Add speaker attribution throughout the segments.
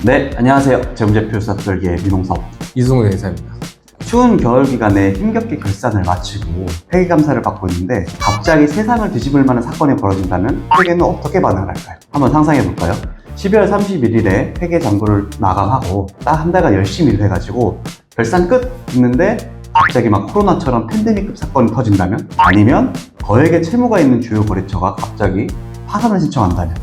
Speaker 1: 네, 안녕하세요. 재무제표 수사떨기의 민홍섭.
Speaker 2: 이승우 대사입니다.
Speaker 1: 추운 겨울 기간에 힘겹게 결산을 마치고 회계감사를 받고 있는데 갑자기 세상을 뒤집을 만한 사건이 벌어진다면 회계는 어떻게 반응을 할까요? 한번 상상해 볼까요? 12월 31일에 회계 잔고를 마감하고 딱 한 달간 열심히 일해가지고 결산 끝 했는데 갑자기 막 코로나처럼 팬데믹급 사건이 터진다면, 아니면 거액의 채무가 있는 주요 거래처가 갑자기 파산을 신청한다면,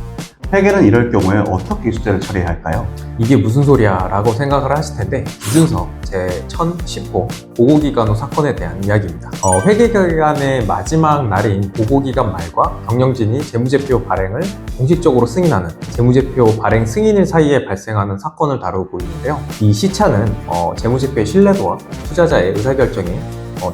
Speaker 1: 회계는 이럴 경우에 어떻게 수재를 처리해야 할까요?
Speaker 2: 이게 무슨 소리야 라고 생각을 하실 텐데, 기준서 제1010호 보고기간 후 사건에 대한 이야기입니다. 회계기간의 마지막 날인 보고기간 말과 경영진이 재무제표 발행을 공식적으로 승인하는 재무제표 발행 승인일 사이에 발생하는 사건을 다루고 있는데요. 이 시차는 재무제표의 신뢰도와 투자자의 의사결정에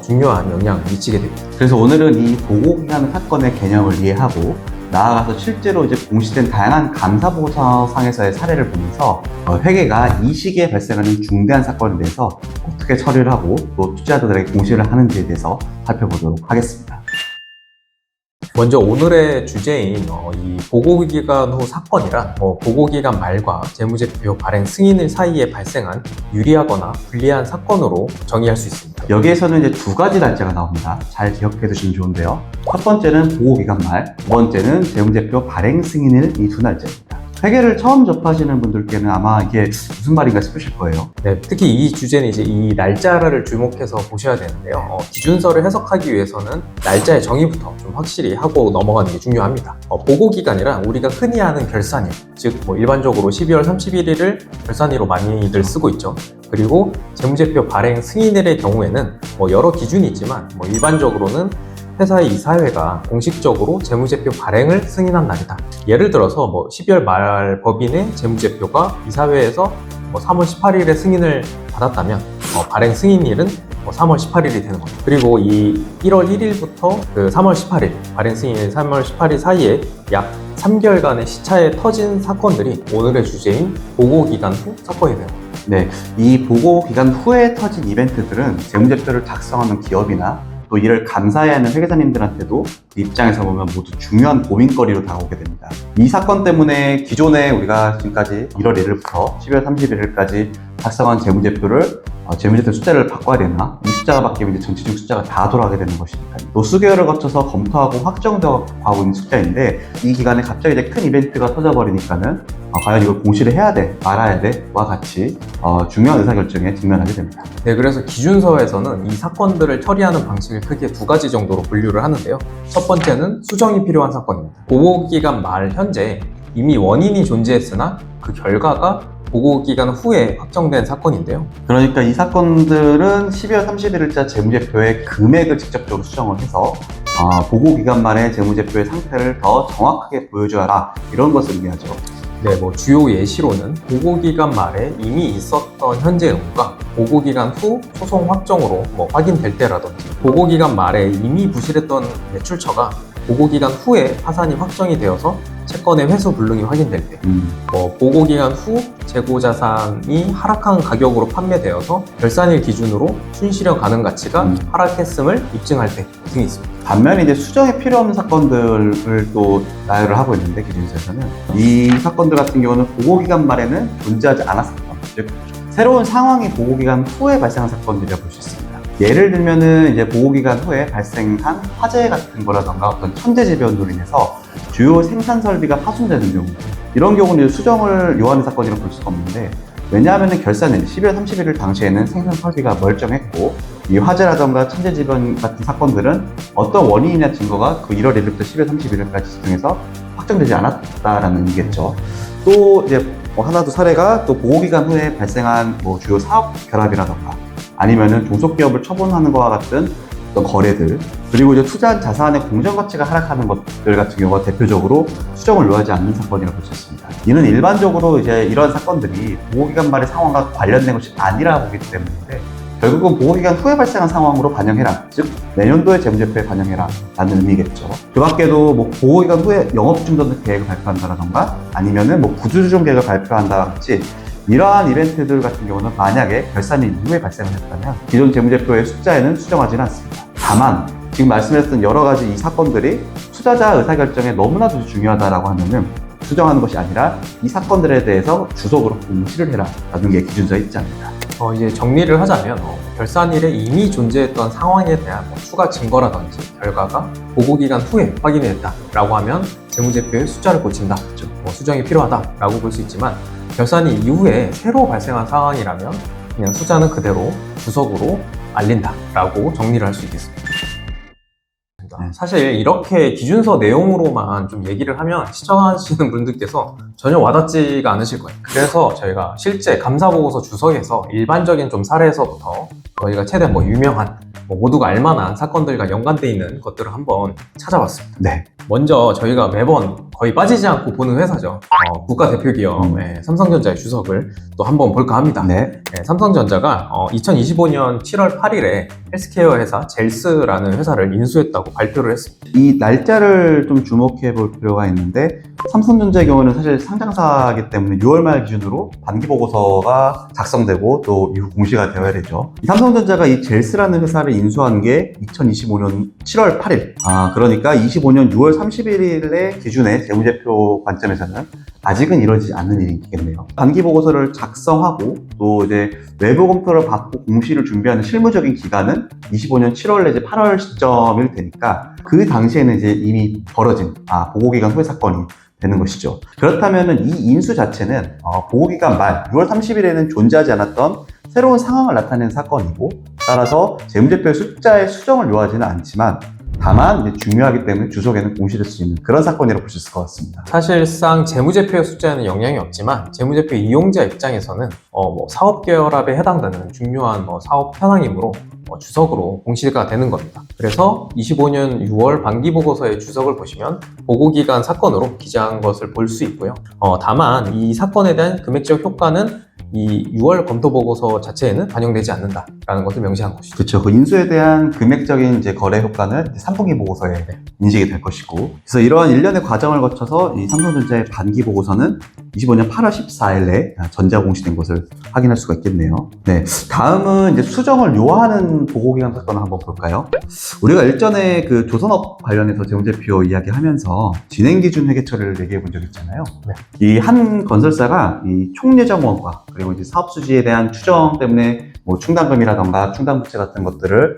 Speaker 2: 중요한 영향을 미치게 됩니다.
Speaker 1: 그래서 오늘은 이 보고기간 사건의 개념을 이해하고 나아가서 실제로 이제 공시된 다양한 감사보고서상에서의 사례를 보면서 회계가 이 시기에 발생하는 중대한 사건에 대해서 어떻게 처리를 하고 또 투자자들에게 공시를 하는지에 대해서 살펴보도록 하겠습니다.
Speaker 2: 먼저 오늘의 주제인 이 보고기간 후 사건이란 보고기간 말과 재무제표 발행 승인일 사이에 발생한 유리하거나 불리한 사건으로 정의할 수 있습니다.
Speaker 1: 여기에서는 이제 두 가지 날짜가 나옵니다. 잘 기억해 두시면 좋은데요. 첫 번째는 보고기간 말, 두 번째는 재무제표 발행 승인일, 이 두 날짜입니다. 회계를 처음 접하시는 분들께는 아마 이게 무슨 말인가 싶으실 거예요.
Speaker 2: 네, 특히 이 주제는 이제 이 날짜를 주목해서 보셔야 되는데요. 기준서를 해석하기 위해서는 날짜의 정의부터 좀 확실히 하고 넘어가는 게 중요합니다. 보고기간이란 우리가 흔히 아는 결산일, 즉 일반적으로 12월 31일을 결산일로 많이들 쓰고 있죠. 그리고 재무제표 발행 승인일의 경우에는 여러 기준이 있지만 일반적으로는 회사의 이사회가 공식적으로 재무제표 발행을 승인한 날이다. 예를 들어서 12월 말 법인의 재무제표가 이사회에서 3월 18일에 승인을 받았다면 발행 승인일은 3월 18일이 되는 겁니다. 그리고 이 1월 1일부터 그 3월 18일, 발행 승인일 3월 18일 사이에 약 3개월간의 시차에 터진 사건들이 오늘의 주제인 보고기간 후 사건이 됩니다.
Speaker 1: 네, 이 보고기간 후에 터진 이벤트들은 재무제표를 작성하는 기업이나 또 이를 감사해야 하는 회계사님들한테도 그 입장에서 보면 모두 중요한 고민거리로 다가오게 됩니다. 이 사건 때문에 기존에 우리가 지금까지 1월 1일부터 12월 31일까지 작성한 재무제표를 재무제표 숫자를 바꿔야 되나? 이 숫자가 바뀌면 이제 전체적 숫자가 다 돌아가게 되는 것이니까요. 또 수개월을 거쳐서 검토하고 확정되어 가고 있는 숫자인데, 이 기간에 갑자기 이제 큰 이벤트가 터져버리니까는 과연 이걸 공시를 해야 돼, 말아야 돼? 와 같이 중요한 의사결정에 직면하게 됩니다.
Speaker 2: 네, 그래서 기준서에서는 이 사건들을 처리하는 방식을 크게 두 가지 정도로 분류를 하는데요. 첫 번째는 수정이 필요한 사건입니다. 보고기간 말 현재 이미 원인이 존재했으나 그 결과가 보고기간 후에 확정된 사건인데요.
Speaker 1: 그러니까 이 사건들은 12월 31일자 재무제표의 금액을 직접적으로 수정을 해서 보고기간 말에 재무제표의 상태를 더 정확하게 보여줘라, 이런 것을 의미하죠.
Speaker 2: 네, 주요 예시로는 보고기간 말에 이미 있었던 현재 의무가 보고기간 후 소송 확정으로 확인될 때라든지, 보고기간 말에 이미 부실했던 매출처가 보고기간 후에 파산이 확정이 되어서 채권의 회수 불능이 확인될 때, 보고기간 후 재고자산이 하락한 가격으로 판매되어서 결산일 기준으로 순실현 가능 가치가 하락했음을 입증할 때 등이 있습니다.
Speaker 1: 반면에 이제 수정이 필요 없는 사건들을 또 나열을 하고 있는데, 기준서에서는 이 사건들 같은 경우는 보고기간 말에는 존재하지 않았었던, 즉 새로운 상황이 보고기간 후에 발생한 사건들이라고 볼 수 있습니다. 예를 들면은 이제 보고기간 후에 발생한 화재 같은 거라던가 어떤 천재지변으로 인해서 주요 생산 설비가 파손되는 경우, 이런 경우는 수정을 요하는 사건이라고 볼 수가 없는데, 왜냐하면 결산일 12월 31일 당시에는 생산 설비가 멀쩡했고, 이 화재라던가 천재지변 같은 사건들은 어떤 원인이나 증거가 그 1월 1일부터 12월 31일까지 집중해서 확정되지 않았다라는 의미겠죠. 또 이제 하나 더 사례가, 또 보고기간 후에 발생한 주요 사업 결합이라던가 아니면은 종속기업을 처분하는 것과 같은 어떤 거래들, 그리고 이제 투자한 자산의 공정가치가 하락하는 것들 같은 경우가 대표적으로 수정을 요하지 않는 사건이라고 볼 수 있습니다. 이는 일반적으로 이제 이런 사건들이 보고기간 말의 상황과 관련된 것이 아니라 보기 때문인데, 결국은 보고기간 후에 발생한 상황으로 반영해라, 즉 내년도의 재무제표에 반영해라 라는 의미겠죠. 그 밖에도 보고기간 후에 영업중단 계획을 발표한다라던가 아니면은 구조조정 계획을 발표한다 같이 이러한 이벤트들 같은 경우는 만약에 결산일 이후에 발생을 했다면 기존 재무제표의 숫자에는 수정하지는 않습니다. 다만 지금 말씀드렸던 여러 가지 이 사건들이 투자자 의사결정에 너무나도 중요하다라고 하면은 수정하는 것이 아니라 이 사건들에 대해서 주석으로 공시를 해라 라는 게 기준서에 있지 않습니다.
Speaker 2: 이제 정리를 하자면 결산일에 이미 존재했던 상황에 대한 추가 증거라든지 결과가 보고기간 후에 확인이 됐다라고 하면 재무제표에 숫자를 고친다, 수정이 필요하다라고 볼 수 있지만 결산일 이후에 새로 발생한 상황이라면 그냥 숫자는 그대로 주석으로 알린다라고 정리를 할 수 있겠습니다. 사실 이렇게 기준서 내용으로만 좀 얘기를 하면 시청하시는 분들께서 전혀 와닿지가 않으실 거예요. 그래서 저희가 실제 감사보고서 주석에서 일반적인 좀 사례에서부터 저희가 최대한 유명한 모두가 알만한 사건들과 연관되어 있는 것들을 한번 찾아봤습니다.
Speaker 1: 네.
Speaker 2: 먼저 저희가 매번 거의 빠지지 않고 보는 회사죠. 국가대표기업 삼성전자의 주석을 또 한번 볼까 합니다.
Speaker 1: 네.
Speaker 2: 삼성전자가 2025년 7월 8일에 헬스케어 회사 젤스라는 회사를 인수했다고 발표를 했습니다.
Speaker 1: 이 날짜를 좀 주목해 볼 필요가 있는데 삼성전자의 경우는 사실 상장사이기 때문에 6월 말 기준으로 반기보고서가 작성되고 또 이후 공시가 되어야 되죠. 이 삼성전자가 이 젤스라는 회사를 인수한 게 2025년 7월 8일. 그러니까 25년 6월 31일의 기준의 재무제표 관점에서는 아직은 이루어지지 않는 일이겠네요. 반기보고서를 작성하고 또 이제 외부 검토를 받고 공시를 준비하는 실무적인 기간은 25년 7월 내지 8월 시점일 테니까 그 당시에는 이제 이미 벌어진 보고기간 후의 사건이 되는 것이죠. 그렇다면 이 인수 자체는 보고기간 말 6월 30일에는 존재하지 않았던 새로운 상황을 나타낸 사건이고 따라서 재무제표의 숫자의 수정을 요하지는 않지만 다만 중요하기 때문에 주석에는 공시될 수 있는 그런 사건이라고 볼 수 있을 것 같습니다.
Speaker 2: 사실상 재무제표의 숫자에는 영향이 없지만 재무제표 이용자 입장에서는 사업결합에 해당되는 중요한 사업 현황이므로 주석으로 공시가 되는 겁니다. 그래서 25년 6월 반기보고서의 주석을 보시면 보고기간 사건으로 기재한 것을 볼 수 있고요. 다만 이 사건에 대한 금액적 효과는 이 6월 검토보고서 자체에는 반영되지 않는다라는 것을 명시한 것이죠.
Speaker 1: 그렇죠. 그 인수에 대한 금액적인 거래 효과는 3분기 보고서에 인식이 될 것이고, 그래서 이러한 일련의 과정을 거쳐서 이 삼성전자의 반기 보고서는 25년 8월 14일에 전자 공시된 것을 확인할 수가 있겠네요. 네, 다음은 이제 수정을 요하는 보고기간 사건을 한번 볼까요? 우리가 일전에 그 조선업 관련해서 재무제표 이야기하면서 진행기준 회계처리를 얘기해 본 적 있잖아요. 이 한 건설사가 이 총예정원과 그리고 이제 사업수지에 대한 추정 때문에 충당금이라던가 충당부채 같은 것들을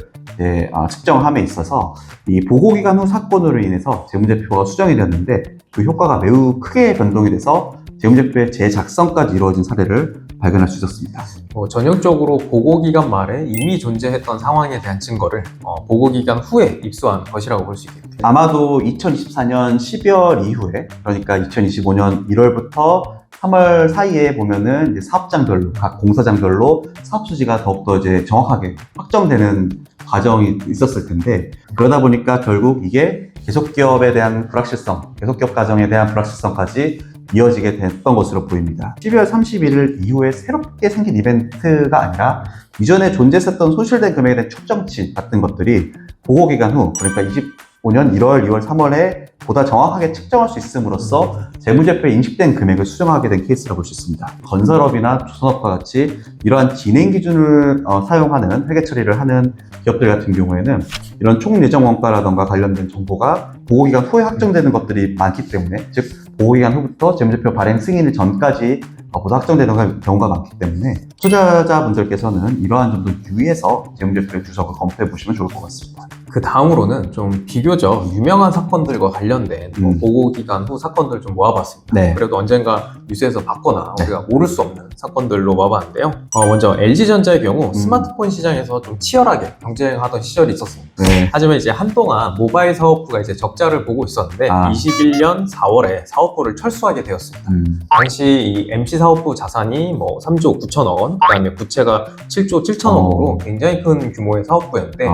Speaker 1: 측정함에 있어서 이 보고기간 후 사건으로 인해서 재무제표가 수정이 되었는데 그 효과가 매우 크게 변동이 돼서 재무제표의 재작성까지 이루어진 사례를 발견할 수 있었습니다.
Speaker 2: 전형적으로 보고기간 말에 이미 존재했던 상황에 대한 증거를 보고기간 후에 입수한 것이라고 볼 수 있겠습니다.
Speaker 1: 아마도 2024년 12월 이후에, 그러니까 2025년 1월부터 3월 사이에 보면은 이제 사업장별로, 각 공사장별로 사업수지가 더욱더 이제 정확하게 확정되는 과정이 있었을 텐데, 그러다 보니까 결국 이게 계속기업에 대한 불확실성, 계속기업 과정에 대한 불확실성까지 이어지게 됐던 것으로 보입니다. 12월 31일 이후에 새롭게 생긴 이벤트가 아니라 이전에 존재했었던 손실된 금액에 대한 축정치 같은 것들이 보고기간 후, 그러니까 25년 1월, 2월, 3월에 보다 정확하게 측정할 수 있음으로써 재무제표에 인식된 금액을 수정하게 된 케이스라고 볼 수 있습니다. 건설업이나 조선업과 같이 이러한 진행 기준을 사용하는 회계 처리를 하는 기업들 같은 경우에는 이런 총예정 원가라던가 관련된 정보가 보고기간 후에 확정되는 것들이 많기 때문에, 즉 보고기간 후부터 재무제표 발행 승인 전까지 보다 확정되는 경우가 많기 때문에 투자자분들께서는 이러한 점도 유의해서 재무제표의 주석을 검토해 보시면 좋을 것 같습니다.
Speaker 2: 그 다음으로는 좀 비교적 유명한 사건들과 관련된 보고기간 후 사건들 좀 모아봤습니다.
Speaker 1: 네.
Speaker 2: 그래도 언젠가 뉴스에서 봤거나 우리가 모를 수 없는 사건들로 모아봤는데요. 먼저 LG전자의 경우 스마트폰 시장에서 좀 치열하게 경쟁하던 시절이 있었습니다.
Speaker 1: 네.
Speaker 2: 하지만 이제 한동안 모바일 사업부가 이제 적자를 보고 있었는데 21년 4월에 사업부를 철수하게 되었습니다. 당시 이 MC 사업부 자산이 3조 9천억 원, 그다음에 부채가 7조 7천억으로 굉장히 큰 규모의 사업부였는데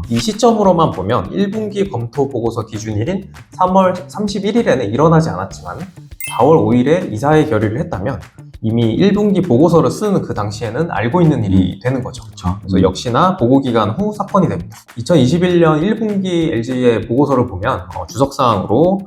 Speaker 2: 이 시점으로만 보면 1분기 검토 보고서 기준일인 3월 31일에는 일어나지 않았지만 4월 5일에 이사회 결의를 했다면 이미 1분기 보고서를 쓰는 그 당시에는 알고 있는 일이 되는 거죠.
Speaker 1: 그렇죠.
Speaker 2: 그래서 역시나 보고기간 후 사건이 됩니다. 2021년 1분기 LG의 보고서를 보면 주석사항으로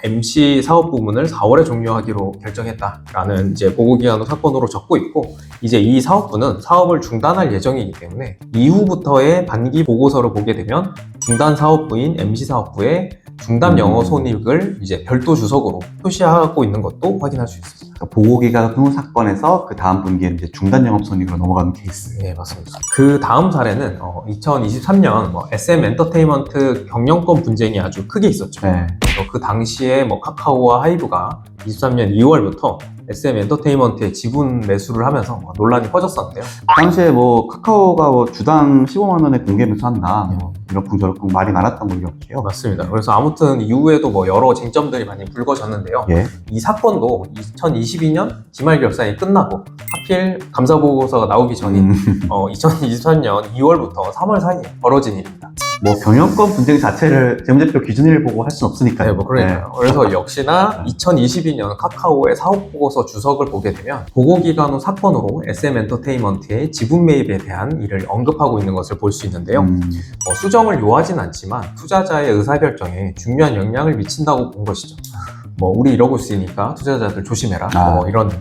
Speaker 2: MC 사업 부문을 4월에 종료하기로 결정했다라는 이제 보고기간 후 사건으로 적고 있고, 이제 이 사업부는 사업을 중단할 예정이기 때문에 이후부터의 반기 보고서를 보게 되면 중단 사업부인 MC 사업부의 중단 영어 손익을 이제 별도 주석으로 표시하고 있는 것도 확인할 수 있습니다.
Speaker 1: 그러니까 보고기간 후 사건에서 그 다음 분기에 이제 중단 영업손익으로 넘어가는 케이스.
Speaker 2: 네, 맞습니다. 그 다음 사례는 2023년 SM 엔터테인먼트 경영권 분쟁이 아주 크게 있었죠.
Speaker 1: 네.
Speaker 2: 그 당시에 카카오와 하이브가 23년 2월부터 SM 엔터테인먼트에 지분 매수를 하면서 논란이 퍼졌었는데요.
Speaker 1: 당시에 카카오가 주당 15만 원에 공개 매수한다. 이렇쿵 저렇쿵 말이 많았던 걸로 기억해요.
Speaker 2: 맞습니다. 그래서 아무튼 이후에도 여러 쟁점들이 많이 불거졌는데요.
Speaker 1: 예.
Speaker 2: 이 사건도 2022년 기말 결산이 끝나고 하필 감사 보고서가 나오기 전인 2023년 2월부터 3월 사이에 벌어진 일입니다.
Speaker 1: 경영권 분쟁 자체를 재무제표 기준일 보고 할 수는 없으니까요.
Speaker 2: 네, 그러니까요. 그래서 역시나 2022년 카카오의 사업 보고서 주석을 보게 되면 보고기간 후 사건으로 SM 엔터테인먼트의 지분 매입에 대한 일을 언급하고 있는 것을 볼 수 있는데요. 수정을 요하진 않지만 투자자의 의사결정에 중요한 영향을 미친다고 본 것이죠. 우리 이러고 있으니까 투자자들 조심해라. 이런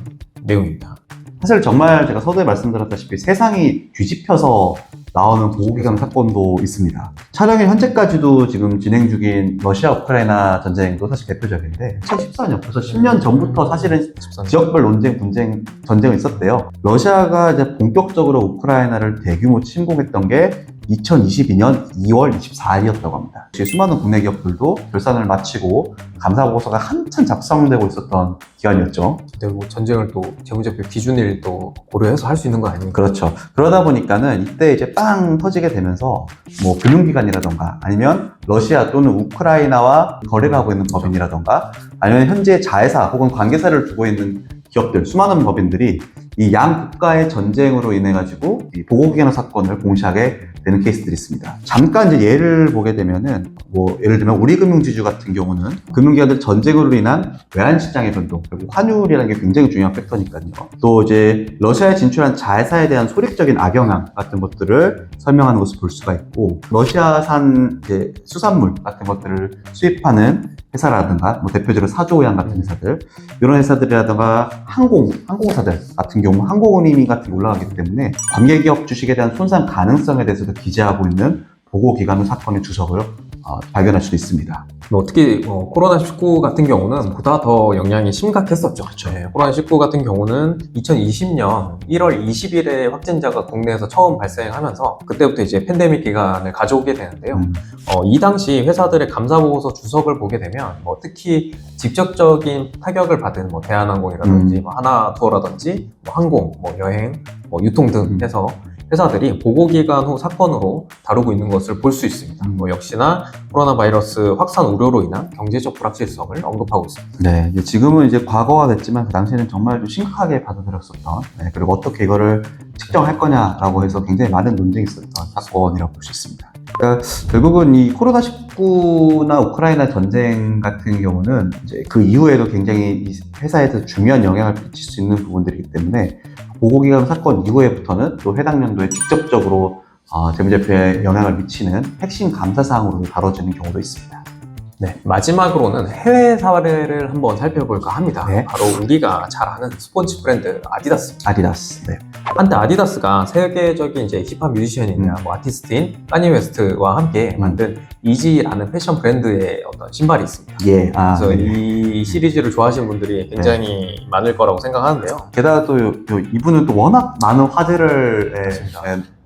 Speaker 2: 내용입니다.
Speaker 1: 사실 정말 제가 서두에 말씀드렸다시피 세상이 뒤집혀서 나오는 보고기간 사건도 있습니다. 촬영일 현재까지도 지금 진행 중인 러시아 우크라이나 전쟁도 사실 대표적인데 2014년 벌써 10년 전부터 사실은 지역별 논쟁, 분쟁, 전쟁이 있었대요. 러시아가 이제 본격적으로 우크라이나를 대규모 침공했던 게 2022년 2월 24일이었다고 합니다. 수많은 국내 기업들도 결산을 마치고 감사보고서가 한참 작성되고 있었던 기간이었죠.
Speaker 2: 근데 전쟁을 또 재무제표 기준일 또 고려해서 할 수 있는 거 아닙니까?
Speaker 1: 그렇죠. 그러다 보니까는 이때 이제 빵 터지게 되면서 금융기관이라던가 아니면 러시아 또는 우크라이나와 거래를 하고 있는 법인이라던가 아니면 현재 자회사 혹은 관계사를 두고 있는 기업들, 수많은 법인들이 이 양 국가의 전쟁으로 인해 가지고 이 보고기간 사건을 공시하게 되는 케이스들이 있습니다. 잠깐 이제 예를 보게 되면은 예를 들면 우리금융지주 같은 경우는 금융기관들 전쟁으로 인한 외환시장의 변동, 결국 환율이라는 게 굉장히 중요한 팩터니까요. 또 이제 러시아에 진출한 자회사에 대한 소립적인 악영향 같은 것들을 설명하는 것을 볼 수가 있고, 러시아산 이제 수산물 같은 것들을 수입하는 회사라든가 대표적으로 사조오양 같은 회사들, 이런 회사들이라든가 항공사들 같은 경우 항공운임이 같은 게 올라가기 때문에 관계기업 주식에 대한 손상 가능성에 대해서도 기재하고 있는 보고기간 후 사건의 주석을 발견할 수도 있습니다.
Speaker 2: 특히 코로나19 같은 경우는 보다 더 영향이 심각했었죠.
Speaker 1: 그렇죠.
Speaker 2: 네, 코로나19 같은 경우는 2020년 1월 20일에 확진자가 국내에서 처음 발생하면서 그때부터 이제 팬데믹 기간을 가져오게 되는데요. 이 당시 회사들의 감사보고서 주석을 보게 되면 특히 직접적인 타격을 받은 대한항공이라든지 하나투어라든지 항공, 여행, 유통 등 해서 회사들이 보고기간 후 사건으로 다루고 있는 것을 볼 수 있습니다. 역시나 코로나 바이러스 확산 우려로 인한 경제적 불확실성을 언급하고 있습니다.
Speaker 1: 네, 지금은 이제 과거가 됐지만 그 당시에는 정말 좀 심각하게 받아들였었던, 그리고 어떻게 이거를 측정할 거냐라고 해서 굉장히 많은 논쟁이 있었던 사건이라고 볼 수 있습니다. 그러니까 결국은 이 코로나19나 우크라이나 전쟁 같은 경우는 이제 그 이후에도 굉장히 이 회사에서 중요한 영향을 미칠 수 있는 부분들이기 때문에 보고기간 사건 이후에부터는 또 해당 연도에 직접적으로 재무제표에 영향을 미치는 핵심 감사사항으로 다뤄지는 경우도 있습니다.
Speaker 2: 네, 마지막으로는 해외 사례를 한번 살펴볼까 합니다.
Speaker 1: 네.
Speaker 2: 바로 우리가 잘 아는 스포츠 브랜드 아디다스입니다.
Speaker 1: 아디다스. 네.
Speaker 2: 한때 아디다스가 세계적인 이제 힙합 뮤지션이나 아티스트인 카니 웨스트와 함께 만든 이지라는 패션 브랜드의 어떤 신발이 있습니다.
Speaker 1: 예.
Speaker 2: 그래서
Speaker 1: 네.
Speaker 2: 이 시리즈를 좋아하시는 분들이 굉장히 많을 거라고 생각하는데요.
Speaker 1: 게다가 또 이분은 또 워낙 많은 화제를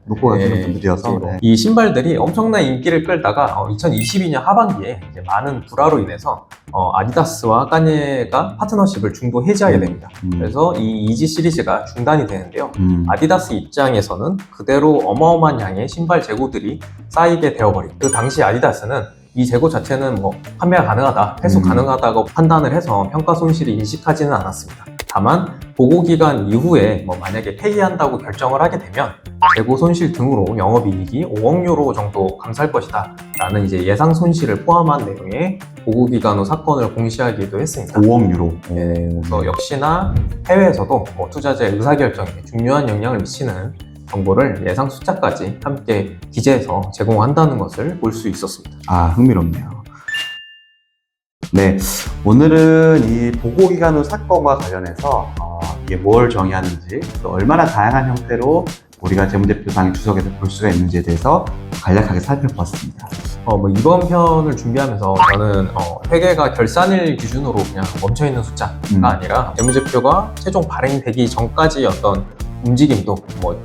Speaker 1: 놓고 가시는 분들이어서
Speaker 2: 이 신발들이 엄청난 인기를 끌다가 2022년 하반기에 이제 많은 불화로 인해서 아디다스와 까니에가 파트너십을 중도 해지하게 됩니다. 그래서 이 이지 시리즈가 중단이 되는데요. 아디다스 입장에서는 그대로 어마어마한 양의 신발 재고들이 쌓이게 되어버린, 그 당시 아디다스는 이 재고 자체는 판매가 가능하다, 회수 가능하다고 판단을 해서 평가 손실을 인식하지는 않았습니다. 다만 보고기간 이후에 만약에 폐기한다고 결정을 하게 되면 재고 손실 등으로 영업이익이 5억 유로 정도 감소할 것이다 라는 이제 예상 손실을 포함한 내용의 보고기간 후 사건을 공시하기도 했습니다.
Speaker 1: 5억 유로.
Speaker 2: 네, 그래서 역시나 해외에서도 투자자의 의사결정에 중요한 영향을 미치는 정보를 예상 숫자까지 함께 기재해서 제공한다는 것을 볼 수 있었습니다.
Speaker 1: 흥미롭네요. 네, 오늘은 이 보고기간 후 사건과 관련해서 이게 뭘 정의하는지 또 얼마나 다양한 형태로 우리가 재무제표상의 주석에서 볼 수가 있는지에 대해서 간략하게 살펴보았습니다.
Speaker 2: 이번 편을 준비하면서 저는 회계가 결산일 기준으로 그냥 멈춰있는 숫자가 아니라 재무제표가 최종 발행되기 전까지 어떤 움직임도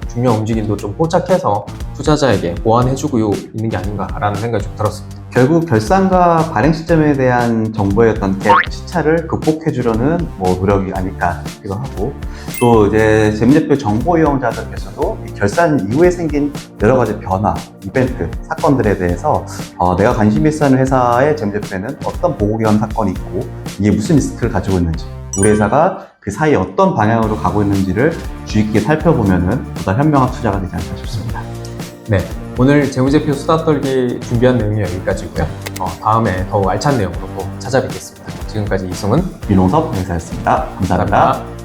Speaker 2: 중요한 움직임도 좀 포착해서 투자자에게 보완해주고 있는 게 아닌가라는 생각이 좀 들었습니다.
Speaker 1: 결국 결산과 발행 시점에 대한 정보의 어떤 갭 시차를 극복해 주려는 노력이 아닐까 싶기도 하고, 또 이제 재무제표 정보 이용자들께서도 이 결산 이후에 생긴 여러 가지 변화, 이벤트, 사건들에 대해서 내가 관심 있어 하는 회사의 재무제표에는 어떤 보고기관 사건이 있고 이게 무슨 리스크를 가지고 있는지, 우리 회사가 그 사이에 어떤 방향으로 가고 있는지를 주의 깊게 살펴보면은 보다 현명한 투자가 되지 않을까 싶습니다.
Speaker 2: 네, 오늘 재무제표 수다 떨기 준비한 내용이 여기까지고요. 다음에 더욱 알찬 내용으로 또 찾아뵙겠습니다. 지금까지 이승훈,
Speaker 1: 윤홍섭 회사였습니다. 감사합니다.
Speaker 2: 감사합니다.